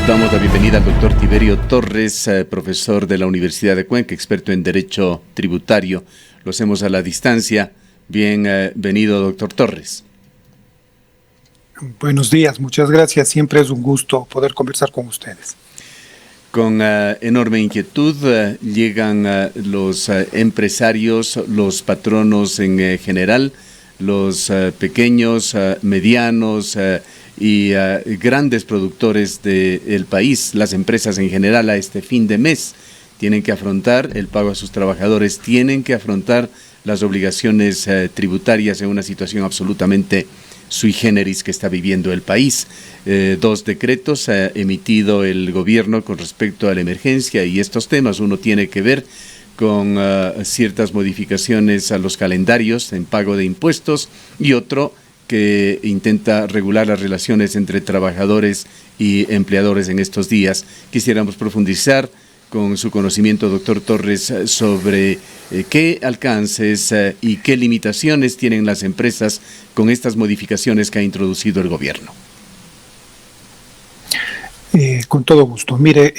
Damos la bienvenida al doctor Tiberio Torres, profesor de la Universidad de Cuenca, experto en Derecho Tributario. Lo hacemos a la distancia. Bienvenido, doctor Torres. Buenos días, muchas gracias. Siempre es un gusto poder conversar con ustedes. Con enorme inquietud llegan los empresarios, los patronos en general, los pequeños, medianos y grandes productores del país, las empresas en general, a este fin de mes. Tienen que afrontar el pago a sus trabajadores, tienen que afrontar las obligaciones tributarias en una situación absolutamente sui generis que está viviendo el país. 2 decretos ha emitido el gobierno con respecto a la emergencia y estos temas. Uno tiene que ver con ciertas modificaciones a los calendarios en pago de impuestos y otro que intenta regular las relaciones entre trabajadores y empleadores en estos días. Quisiéramos profundizar con su conocimiento, doctor Torres, sobre qué alcances y qué limitaciones tienen las empresas con estas modificaciones que ha introducido el gobierno. Con todo gusto. Mire,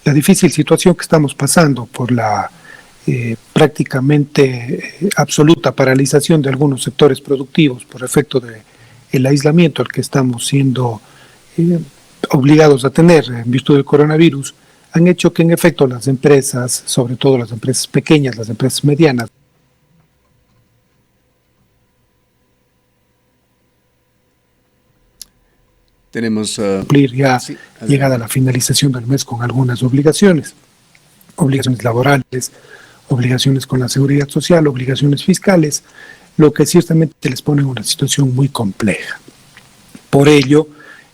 la difícil situación que estamos pasando por la prácticamente absoluta paralización de algunos sectores productivos por efecto del aislamiento al que estamos siendo obligados a tener en virtud del coronavirus, han hecho que en efecto las empresas, sobre todo las empresas pequeñas, las empresas medianas, tenemos cumplir ya llegada la finalización del mes con algunas obligaciones laborales, obligaciones con la seguridad social, obligaciones fiscales, lo que ciertamente les pone en una situación muy compleja. Por ello,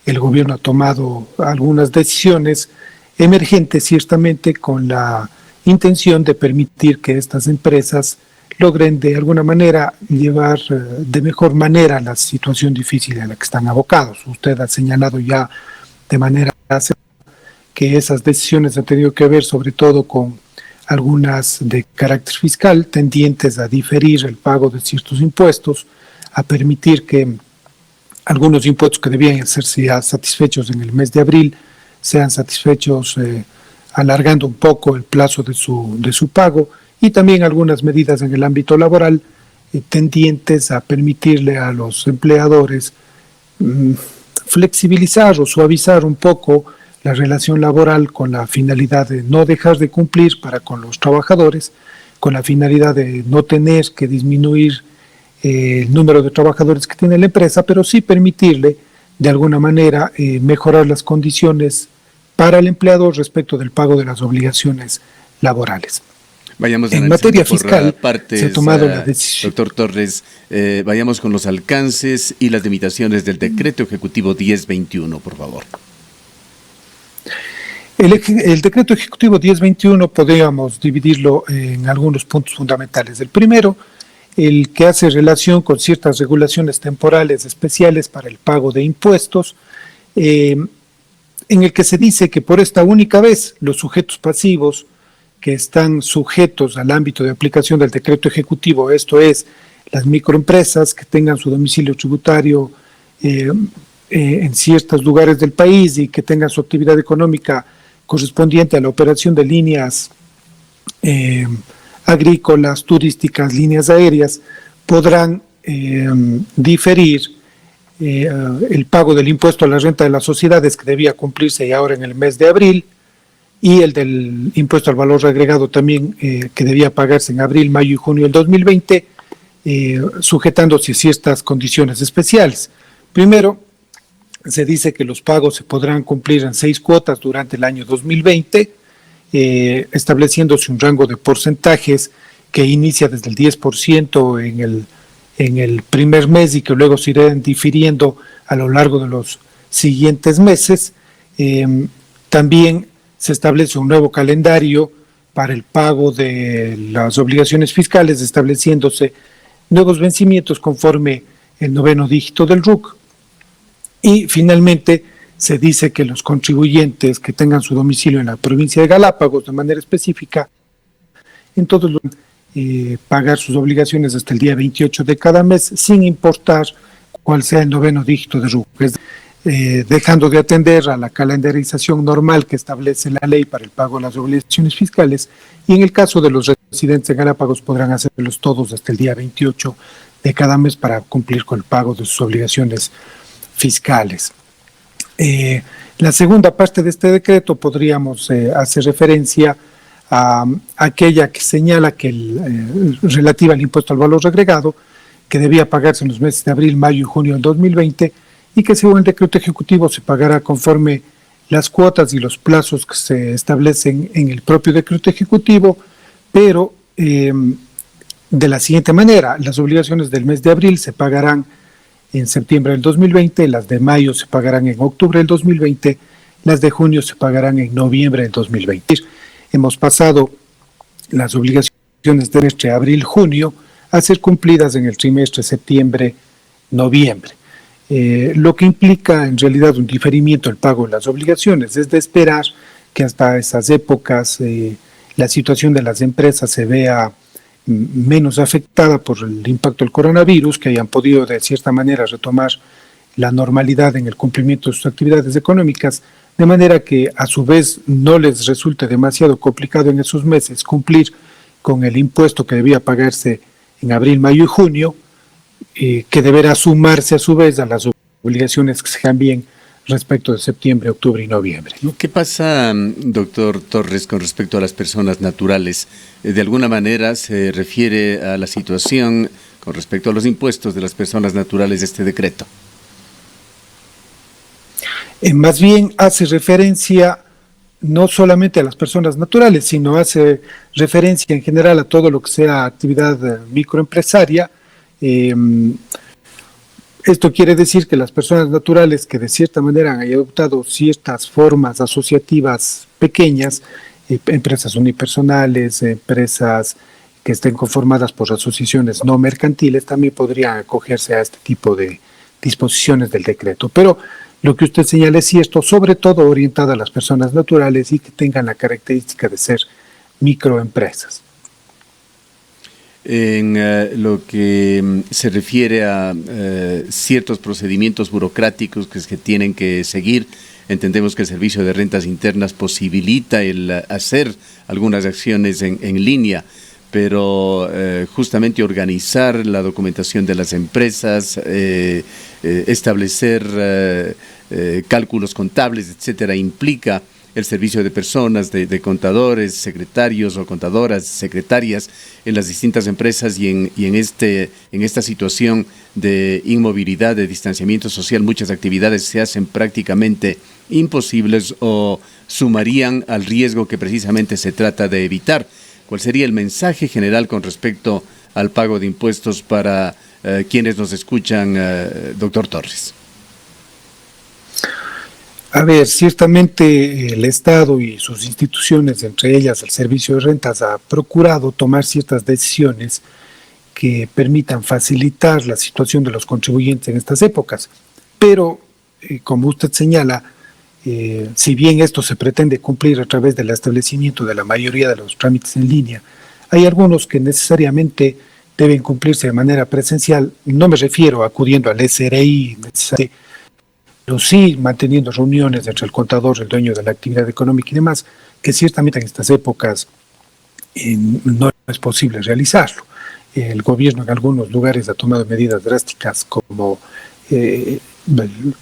el gobierno ha tomado algunas decisiones emergentes ciertamente con la intención de permitir que estas empresas logren de alguna manera llevar de mejor manera la situación difícil a la que están abocados. Usted ha señalado ya de manera que esas decisiones han tenido que ver sobre todo con algunas de carácter fiscal, tendientes a diferir el pago de ciertos impuestos, a permitir que algunos impuestos que debían ser ya satisfechos en el mes de abril sean satisfechos alargando un poco el plazo de su pago, y también algunas medidas en el ámbito laboral tendientes a permitirle a los empleadores flexibilizar o suavizar un poco la relación laboral con la finalidad de no dejar de cumplir para con los trabajadores, con la finalidad de no tener que disminuir el número de trabajadores que tiene la empresa, pero sí permitirle de alguna manera mejorar las condiciones para el empleador respecto del pago de las obligaciones laborales. Vayamos en materia fiscal, partes, se ha tomado la decisión. Doctor Torres, vayamos con los alcances y las limitaciones del Decreto Ejecutivo 1021, por favor. El Decreto Ejecutivo 1021 podríamos dividirlo en algunos puntos fundamentales. El primero, el que hace relación con ciertas regulaciones temporales especiales para el pago de impuestos, en el que se dice que por esta única vez los sujetos pasivos que están sujetos al ámbito de aplicación del decreto ejecutivo, esto es, las microempresas que tengan su domicilio tributario en ciertos lugares del país y que tengan su actividad económica correspondiente a la operación de líneas agrícolas, turísticas, líneas aéreas, podrán diferir el pago del impuesto a la renta de las sociedades que debía cumplirse ya ahora en el mes de abril, y el del impuesto al valor agregado también que debía pagarse en abril, mayo y junio del 2020, sujetándose a ciertas condiciones especiales. Primero, se dice que los pagos se podrán cumplir en 6 cuotas durante el año 2020, estableciéndose un rango de porcentajes que inicia desde el 10% en el primer mes y que luego se irán difiriendo a lo largo de los siguientes meses. También se establece un nuevo calendario para el pago de las obligaciones fiscales, estableciéndose nuevos vencimientos conforme el 9º dígito del RUC. Y finalmente se dice que los contribuyentes que tengan su domicilio en la provincia de Galápagos de manera específica, en todos los pagar sus obligaciones hasta el día 28 de cada mes, sin importar cuál sea el 9º dígito de RUC. dejando de atender a la calendarización normal que establece la ley para el pago de las obligaciones fiscales, y en el caso de los residentes en Galápagos podrán hacerlos todos hasta el día 28 de cada mes para cumplir con el pago de sus obligaciones fiscales. La segunda parte de este decreto podríamos hacer referencia a aquella que señala que relativa al impuesto al valor agregado, que debía pagarse en los meses de abril, mayo y junio del 2020, y que según el decreto ejecutivo se pagará conforme las cuotas y los plazos que se establecen en el propio decreto ejecutivo, pero de la siguiente manera: las obligaciones del mes de abril se pagarán en septiembre del 2020, las de mayo se pagarán en octubre del 2020, las de junio se pagarán en noviembre del 2020. Hemos pasado las obligaciones del trimestre abril-junio a ser cumplidas en el trimestre septiembre-noviembre. Lo que implica en realidad un diferimiento del pago de las obligaciones. Es de esperar que hasta esas épocas la situación de las empresas se vea menos afectada por el impacto del coronavirus, que hayan podido de cierta manera retomar la normalidad en el cumplimiento de sus actividades económicas, de manera que a su vez no les resulte demasiado complicado en esos meses cumplir con el impuesto que debía pagarse en abril, mayo y junio, que deberá sumarse a su vez a las obligaciones que se cambien respecto de septiembre, octubre y noviembre, ¿no? ¿Qué pasa, doctor Torres, con respecto a las personas naturales? ¿De alguna manera se refiere a la situación con respecto a los impuestos de las personas naturales de este decreto? Más bien hace referencia no solamente a las personas naturales, sino hace referencia en general a todo lo que sea actividad microempresaria. Esto quiere decir que las personas naturales que de cierta manera han adoptado ciertas formas asociativas pequeñas, empresas unipersonales, empresas que estén conformadas por asociaciones no mercantiles, también podrían acogerse a este tipo de disposiciones del decreto. Pero lo que usted señala es cierto, sobre todo orientada a las personas naturales y que tengan la característica de ser microempresas. En lo que se refiere a ciertos procedimientos burocráticos que se tienen que seguir, entendemos que el Servicio de Rentas Internas posibilita el hacer algunas acciones en línea, pero justamente organizar la documentación de las empresas, establecer cálculos contables, etcétera, implica el servicio de personas, de contadores, secretarios o contadoras, secretarias en las distintas empresas, y en esta situación de inmovilidad, de distanciamiento social, muchas actividades se hacen prácticamente imposibles o sumarían al riesgo que precisamente se trata de evitar. ¿Cuál sería el mensaje general con respecto al pago de impuestos para quienes nos escuchan, doctor Torres? A ver, ciertamente el Estado y sus instituciones, entre ellas el Servicio de Rentas, ha procurado tomar ciertas decisiones que permitan facilitar la situación de los contribuyentes en estas épocas. Pero, como usted señala, si bien esto se pretende cumplir a través del establecimiento de la mayoría de los trámites en línea, hay algunos que necesariamente deben cumplirse de manera presencial. No me refiero a acudiendo al SRI necesariamente, pero sí manteniendo reuniones entre el contador, el dueño de la actividad económica y demás, que ciertamente en estas épocas no es posible realizarlo. El gobierno en algunos lugares ha tomado medidas drásticas como el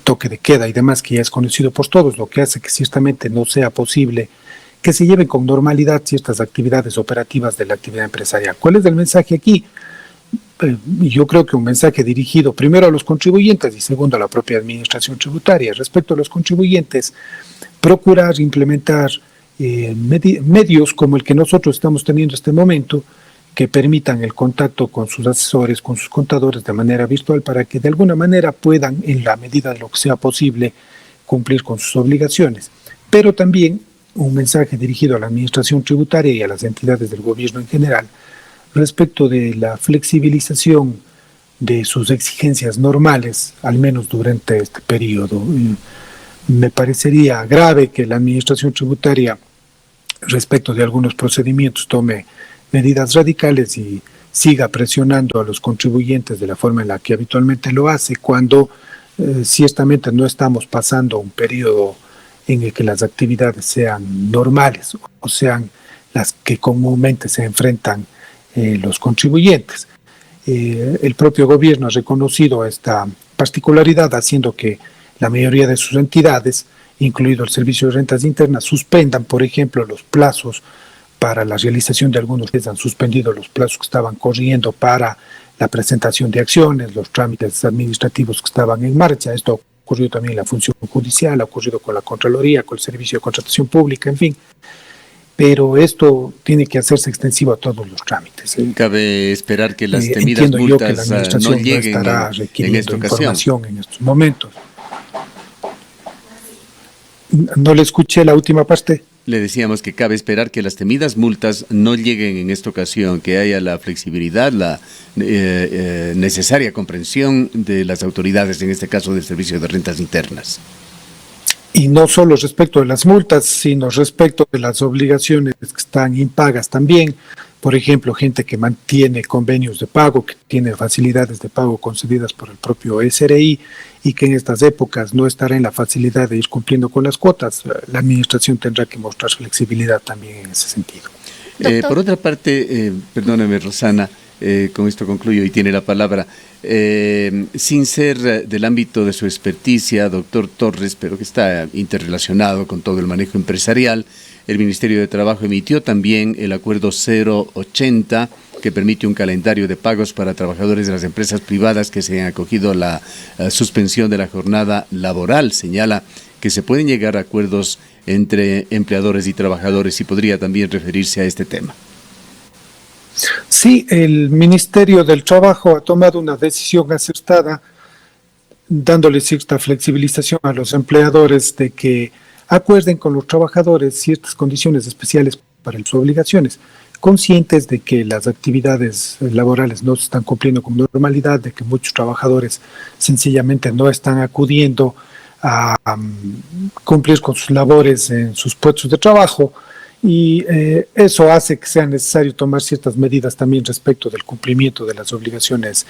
toque de queda y demás, que ya es conocido por todos, lo que hace que ciertamente no sea posible que se lleven con normalidad ciertas actividades operativas de la actividad empresarial. ¿Cuál es el mensaje aquí? Yo creo que un mensaje dirigido primero a los contribuyentes y segundo a la propia administración tributaria. Respecto a los contribuyentes, procurar implementar medios como el que nosotros estamos teniendo en este momento, que permitan el contacto con sus asesores, con sus contadores de manera virtual, para que de alguna manera puedan, en la medida de lo que sea posible, cumplir con sus obligaciones. Pero también un mensaje dirigido a la administración tributaria y a las entidades del gobierno en general, respecto de la flexibilización de sus exigencias normales, al menos durante este periodo. Me parecería grave que la administración tributaria, respecto de algunos procedimientos, tome medidas radicales y siga presionando a los contribuyentes de la forma en la que habitualmente lo hace, cuando ciertamente no estamos pasando un periodo en el que las actividades sean normales o sean las que comúnmente se enfrentan los contribuyentes. El propio gobierno ha reconocido esta particularidad, haciendo que la mayoría de sus entidades, incluido el Servicio de Rentas Internas, suspendan, por ejemplo, los plazos para la realización de algunos. Han suspendido los plazos que estaban corriendo para la presentación de acciones, los trámites administrativos que estaban en marcha. Esto ha ocurrido también en la función judicial, ha ocurrido con la Contraloría, con el Servicio de Contratación Pública, en fin. Pero esto tiene que hacerse extensivo a todos los trámites. Cabe esperar que las temidas multas no lleguen no estará en esta ocasión. En estos momentos. No le escuché la última parte. Le decíamos que cabe esperar que las temidas multas no lleguen en esta ocasión, que haya la flexibilidad, la necesaria comprensión de las autoridades, en este caso del Servicio de Rentas Internas. Y no solo respecto de las multas, sino respecto de las obligaciones que están impagas también. Por ejemplo, gente que mantiene convenios de pago, que tiene facilidades de pago concedidas por el propio SRI y que en estas épocas no estará en la facilidad de ir cumpliendo con las cuotas. La administración tendrá que mostrar flexibilidad también en ese sentido. Por otra parte, perdóname, Rosana, con esto concluyo y tiene la palabra. Sin ser del ámbito de su experticia, doctor Torres, pero que está interrelacionado con todo el manejo empresarial, el Ministerio de Trabajo emitió también el Acuerdo 080, que permite un calendario de pagos para trabajadores de las empresas privadas que se han acogido a la suspensión de la jornada laboral. Señala que se pueden llegar a acuerdos entre empleadores y trabajadores y podría también referirse a este tema. Sí, el Ministerio del Trabajo ha tomado una decisión acertada, dándole cierta flexibilización a los empleadores de que acuerden con los trabajadores ciertas condiciones especiales para sus obligaciones, conscientes de que las actividades laborales no se están cumpliendo con normalidad, de que muchos trabajadores sencillamente no están acudiendo a cumplir con sus labores en sus puestos de trabajo, y eso hace que sea necesario tomar ciertas medidas también respecto del cumplimiento de las obligaciones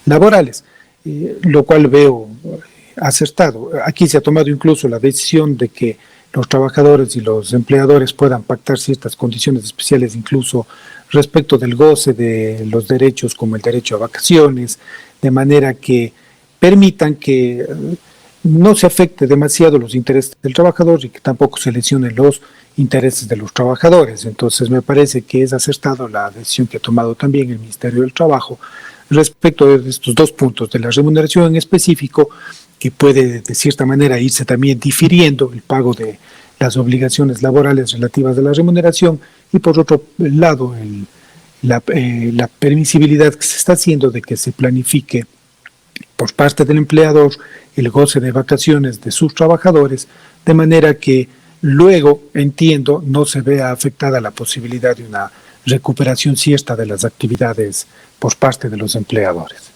laborales, lo cual veo acertado. Aquí se ha tomado incluso la decisión de que los trabajadores y los empleadores puedan pactar ciertas condiciones especiales, incluso respecto del goce de los derechos como el derecho a vacaciones, de manera que permitan que no se afecte demasiado los intereses del trabajador y que tampoco se lesionen los intereses de los trabajadores. Entonces me parece que es acertado la decisión que ha tomado también el Ministerio del Trabajo respecto de estos dos puntos, de la remuneración en específico, que puede de cierta manera irse también difiriendo el pago de las obligaciones laborales relativas a la remuneración, y por otro lado la permisibilidad que se está haciendo de que se planifique por parte del empleador el goce de vacaciones de sus trabajadores, de manera que luego, entiendo, no se vea afectada la posibilidad de una recuperación cierta de las actividades por parte de los empleadores.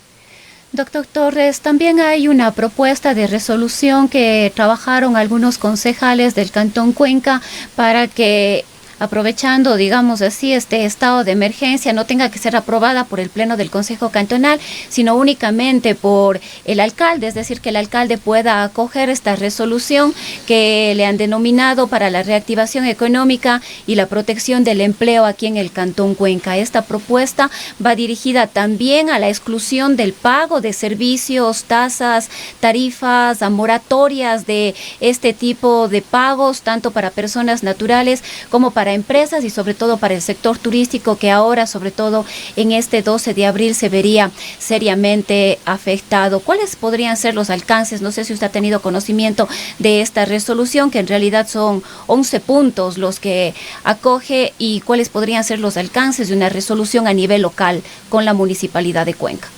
Doctor Torres, también hay una propuesta de resolución que trabajaron algunos concejales del Cantón Cuenca para que, aprovechando, digamos así, este estado de emergencia, no tenga que ser aprobada por el Pleno del Consejo Cantonal, sino únicamente por el alcalde, es decir, que el alcalde pueda acoger esta resolución que le han denominado para la reactivación económica y la protección del empleo aquí en el Cantón Cuenca. Esta propuesta va dirigida también a la exclusión del pago de servicios, tasas, tarifas, moratorias de este tipo de pagos, tanto para personas naturales como para empresas y sobre todo para el sector turístico, que ahora, sobre todo en este 12 de abril, se vería seriamente afectado. ¿Cuáles podrían ser los alcances? No sé si usted ha tenido conocimiento de esta resolución, que en realidad son 11 puntos los que acoge, y cuáles podrían ser los alcances de una resolución a nivel local con la Municipalidad de Cuenca.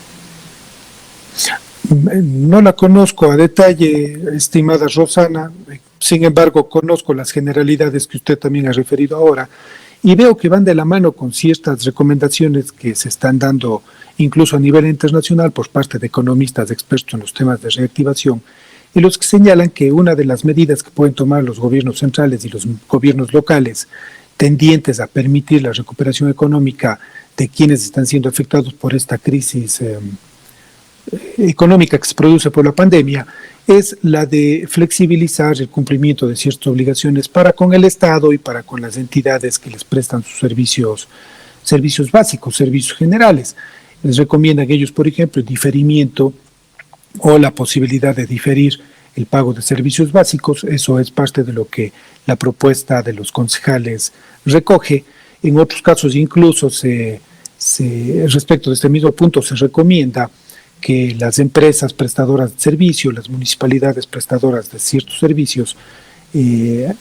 No la conozco a detalle, estimada Rosana. Sin embargo, conozco las generalidades que usted también ha referido ahora y veo que van de la mano con ciertas recomendaciones que se están dando incluso a nivel internacional por parte de economistas expertos en los temas de reactivación, y los que señalan que una de las medidas que pueden tomar los gobiernos centrales y los gobiernos locales tendientes a permitir la recuperación económica de quienes están siendo afectados por esta crisis económica que se produce por la pandemia es la de flexibilizar el cumplimiento de ciertas obligaciones para con el Estado y para con las entidades que les prestan sus servicios básicos, servicios generales. Les recomiendan ellos, por ejemplo, el diferimiento o la posibilidad de diferir el pago de servicios básicos. Eso es parte de lo que la propuesta de los concejales recoge. En otros casos incluso respecto de este mismo punto se recomienda que las empresas prestadoras de servicio, las municipalidades prestadoras de ciertos servicios,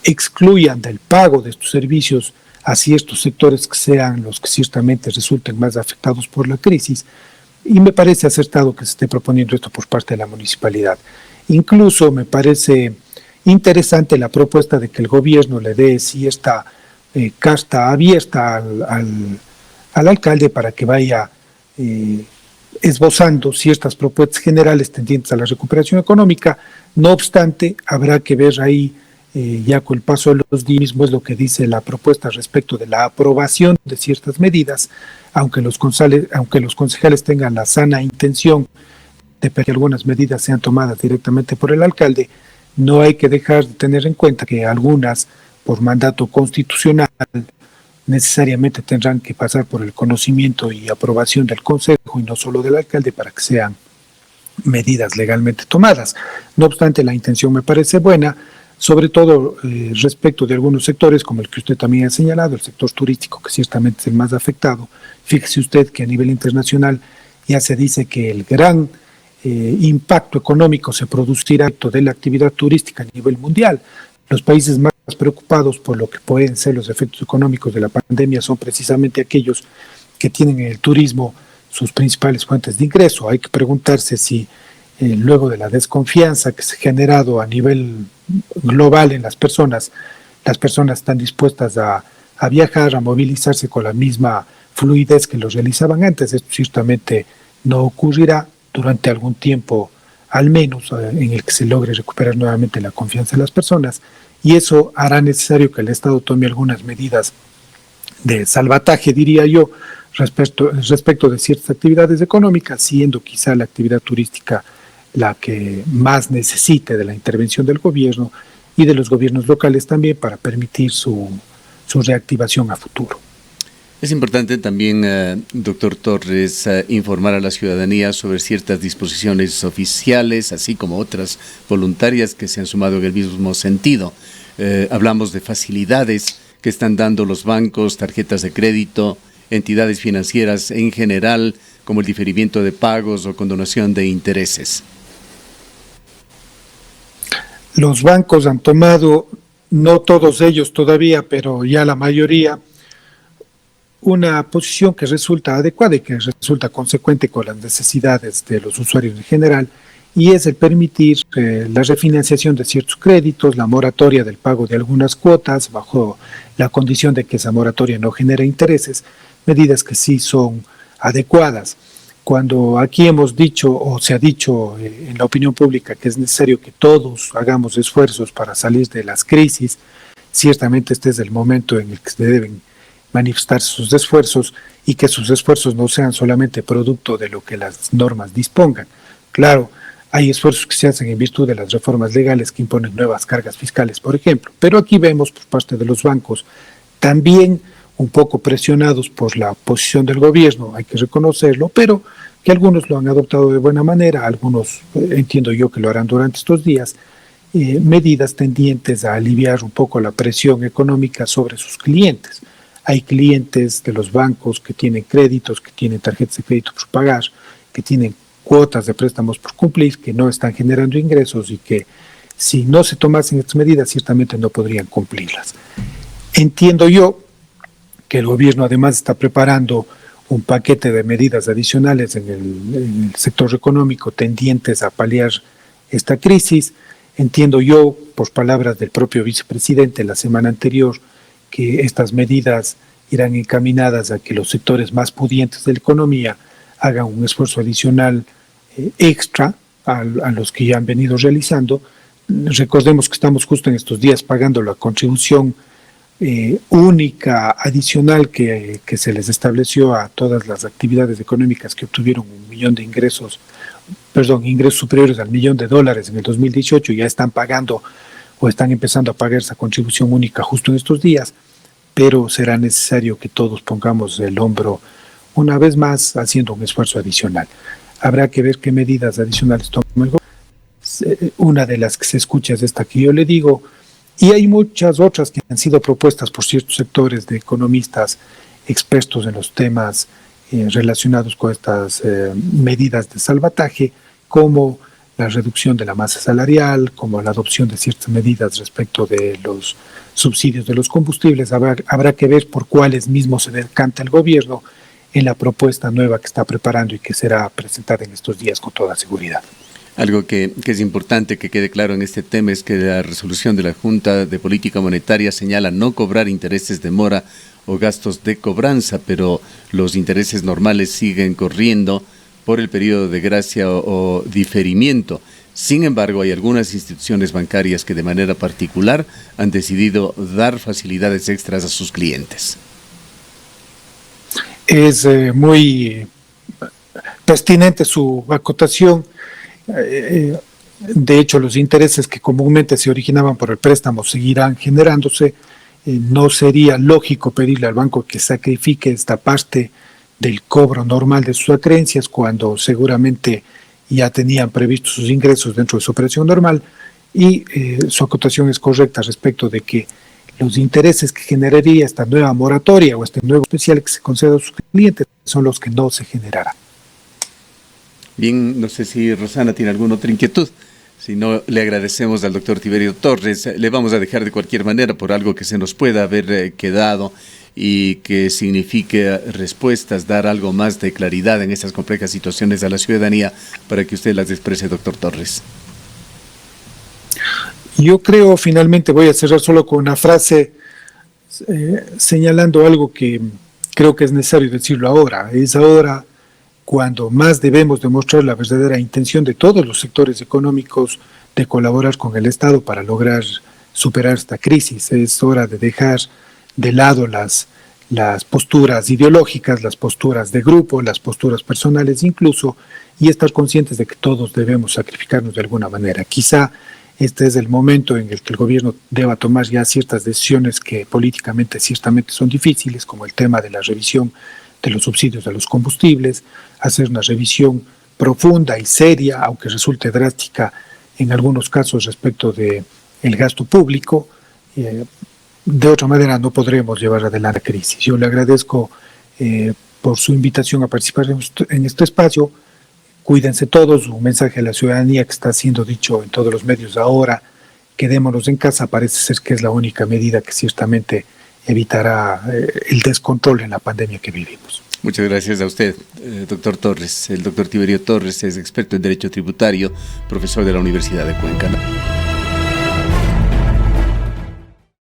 excluyan del pago de estos servicios a ciertos sectores que sean los que ciertamente resulten más afectados por la crisis, y me parece acertado que se esté proponiendo esto por parte de la municipalidad. Incluso me parece interesante la propuesta de que el gobierno le dé esta carta abierta al alcalde para que vaya esbozando ciertas propuestas generales tendientes a la recuperación económica. No obstante, habrá que ver ahí, ya con el paso de los días, mismo es lo que dice la propuesta respecto de la aprobación de ciertas medidas, aunque los concejales tengan la sana intención de que algunas medidas sean tomadas directamente por el alcalde, no hay que dejar de tener en cuenta que algunas, por mandato constitucional, necesariamente tendrán que pasar por el conocimiento y aprobación del Consejo y no solo del alcalde para que sean medidas legalmente tomadas. No obstante, la intención me parece buena, sobre todo respecto de algunos sectores, como el que usted también ha señalado, el sector turístico, que ciertamente es el más afectado. Fíjese usted que a nivel internacional ya se dice que el gran impacto económico se producirá de la actividad turística a nivel mundial. Los países más preocupados por lo que pueden ser los efectos económicos de la pandemia son precisamente aquellos que tienen en el turismo sus principales fuentes de ingreso. Hay que preguntarse si luego de la desconfianza que se ha generado a nivel global en las personas están dispuestas a viajar, a movilizarse con la misma fluidez que lo realizaban antes. Esto ciertamente no ocurrirá durante algún tiempo, al menos en el que se logre recuperar nuevamente la confianza de las personas, y eso hará necesario que el Estado tome algunas medidas de salvataje, diría yo, respecto de ciertas actividades económicas, siendo quizá la actividad turística la que más necesite de la intervención del gobierno y de los gobiernos locales también para permitir su reactivación a futuro. Es importante también, doctor Torres, informar a la ciudadanía sobre ciertas disposiciones oficiales, así como otras voluntarias que se han sumado en el mismo sentido. Hablamos de facilidades que están dando los bancos, tarjetas de crédito, entidades financieras en general, como el diferimiento de pagos o condonación de intereses. Los bancos han tomado, no todos ellos todavía, pero ya la mayoría, una posición que resulta adecuada y que resulta consecuente con las necesidades de los usuarios en general, y es el permitir la refinanciación de ciertos créditos, la moratoria del pago de algunas cuotas, bajo la condición de que esa moratoria no genere intereses, medidas que sí son adecuadas. Cuando aquí hemos dicho, o se ha dicho en la opinión pública, que es necesario que todos hagamos esfuerzos para salir de las crisis, ciertamente este es el momento en el que se deben manifestar sus esfuerzos, y que sus esfuerzos no sean solamente producto de lo que las normas dispongan. Claro, hay esfuerzos que se hacen en virtud de las reformas legales que imponen nuevas cargas fiscales, por ejemplo, pero aquí vemos por parte de los bancos también un poco presionados por la posición del gobierno, hay que reconocerlo, pero que algunos lo han adoptado de buena manera, algunos entiendo yo que lo harán durante estos días, medidas tendientes a aliviar un poco la presión económica sobre sus clientes. Hay clientes de los bancos que tienen créditos, que tienen tarjetas de crédito por pagar, que tienen cuotas de préstamos por cumplir, que no están generando ingresos y que si no se tomasen estas medidas ciertamente no podrían cumplirlas. Entiendo yo que el gobierno además está preparando un paquete de medidas adicionales en el sector económico tendientes a paliar esta crisis. Entiendo yo, por palabras del propio vicepresidente la semana anterior, que estas medidas irán encaminadas a que los sectores más pudientes de la economía hagan un esfuerzo adicional extra a los que ya han venido realizando. Recordemos que estamos justo en estos días pagando la contribución única adicional que se les estableció a todas las actividades económicas que obtuvieron 1 millón de ingresos ingresos superiores al $1.000.000 en el 2018 ya están pagando o están empezando a pagar esa contribución única justo en estos días, pero será necesario que todos pongamos el hombro una vez más haciendo un esfuerzo adicional. Habrá que ver qué medidas adicionales toma el gobierno. Una de las que se escucha es esta que yo le digo, y hay muchas otras que han sido propuestas por ciertos sectores de economistas expertos en los temas relacionados con estas medidas de salvataje, como la reducción de la masa salarial, como la adopción de ciertas medidas respecto de los subsidios de los combustibles. Habrá que ver por cuáles mismos se decanta el gobierno en la propuesta nueva que está preparando y que será presentada en estos días con toda seguridad. Algo que es importante que quede claro en este tema es que la resolución de la Junta de Política Monetaria señala no cobrar intereses de mora o gastos de cobranza, pero los intereses normales siguen corriendo por el periodo de gracia o diferimiento. Sin embargo, hay algunas instituciones bancarias que de manera particular han decidido dar facilidades extras a sus clientes. Es muy pertinente su acotación. De hecho, los intereses que comúnmente se originaban por el préstamo seguirán generándose. No sería lógico pedirle al banco que sacrifique esta parte del cobro normal de sus acreencias cuando seguramente ya tenían previstos sus ingresos dentro de su operación normal, y su acotación es correcta respecto de que los intereses que generaría esta nueva moratoria o este nuevo especial que se concede a sus clientes son los que no se generarán. Bien, no sé si Rosana tiene alguna otra inquietud. Si no, le agradecemos al doctor Tiberio Torres. Le vamos a dejar de cualquier manera por algo que se nos pueda haber quedado y que signifique respuestas, dar algo más de claridad en estas complejas situaciones a la ciudadanía para que usted las exprese, doctor Torres. Yo creo, finalmente, voy a cerrar solo con una frase señalando algo que creo que es necesario decirlo ahora. Es ahora cuando más debemos demostrar la verdadera intención de todos los sectores económicos de colaborar con el Estado para lograr superar esta crisis. Es hora de dejar de lado las posturas ideológicas, las posturas de grupo, las posturas personales incluso, y estar conscientes de que todos debemos sacrificarnos de alguna manera. Quizá este es el momento en el que el gobierno deba tomar ya ciertas decisiones que políticamente ciertamente son difíciles, como el tema de la revisión de los subsidios a los combustibles, hacer una revisión profunda y seria, aunque resulte drástica en algunos casos respecto del gasto público. De otra manera no podremos llevar adelante la crisis. Yo le agradezco por su invitación a participar en este espacio. Cuídense todos, un mensaje a la ciudadanía que está siendo dicho en todos los medios ahora: quedémonos en casa, parece ser que es la única medida que ciertamente evitará el descontrol en la pandemia que vivimos. Muchas gracias a usted, doctor Torres. El doctor Tiberio Torres es experto en Derecho Tributario, profesor de la Universidad de Cuenca.